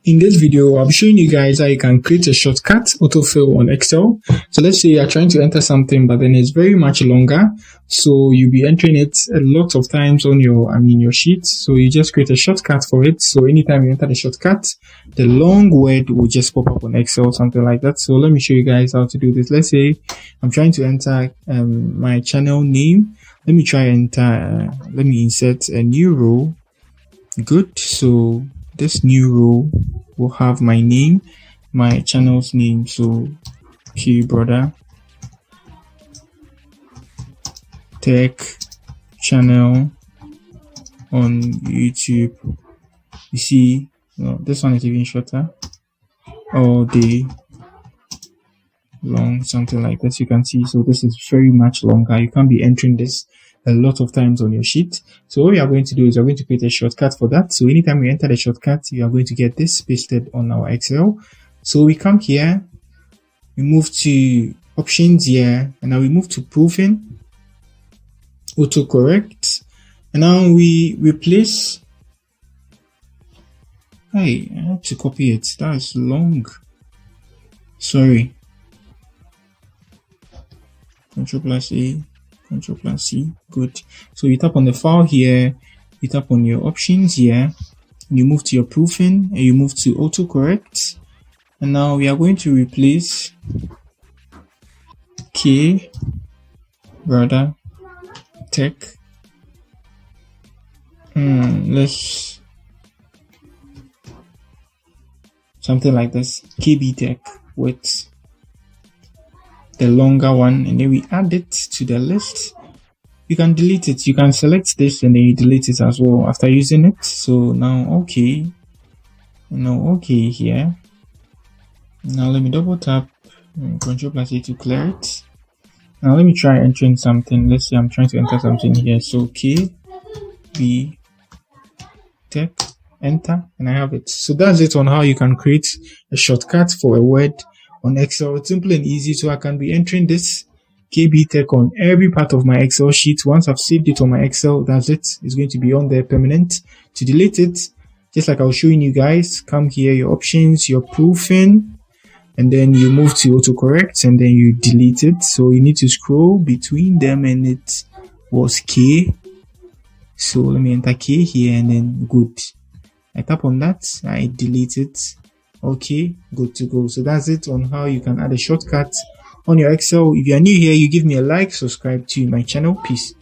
In this video, I'll be showing you guys how you can create a shortcut autofill on Excel. So let's say you're trying to enter something, but then it's very much longer. So you'll be entering it a lot of times on your sheet. So you just create a shortcut for it. So anytime you enter the shortcut, the long word will just pop up on Excel, something like that. So let me show you guys how to do this. Let's say I'm trying to enter my channel name. Let me let me insert a new row. Good. So this new row will have my name, my channel's name. So brother tech channel on YouTube. You see, this one is even shorter. All day long, something like this. You can see, so this is very much longer. You can't be entering this a lot of times on your sheet. So what we are going to do is we're going to create a shortcut for that. So anytime we enter the shortcut, you are going to get this pasted on our Excel. So we come here, we move to options here, and now we move to proofing, autocorrect, and now we replace. Hey, I have to copy it. That is long. Sorry. Control+A. Control+C. Good. So you tap on the file here, you tap on your options here, you move to your proofing, and you move to autocorrect. And now we are going to replace brother tech. Let's something like this, KB tech, with the longer one, and then we add it to the list. You can delete it. You can select this and then you delete it as well after using it. So now okay here. Now let me double tap Control+A to clear it. Now let me try entering something. Let's say I'm trying to enter something here. So KB tech, enter, and I have it. So that's it on how you can create a shortcut for a word on Excel. It's simple and easy. So I can be entering this KB tech on every part of my Excel sheet. Once I've saved it on my Excel, that's it. It's going to be on there permanent. To delete it, just like I was showing you guys, come here, your options, your proofing, and then you move to autocorrect and then you delete it. So you need to scroll between them, and it was K. So let me enter K here, and then good. I tap on that, I delete it. Okay, good to go. So that's it on how you can add a shortcut on your Excel. If you are new here, you give me a like, subscribe to my channel. Peace.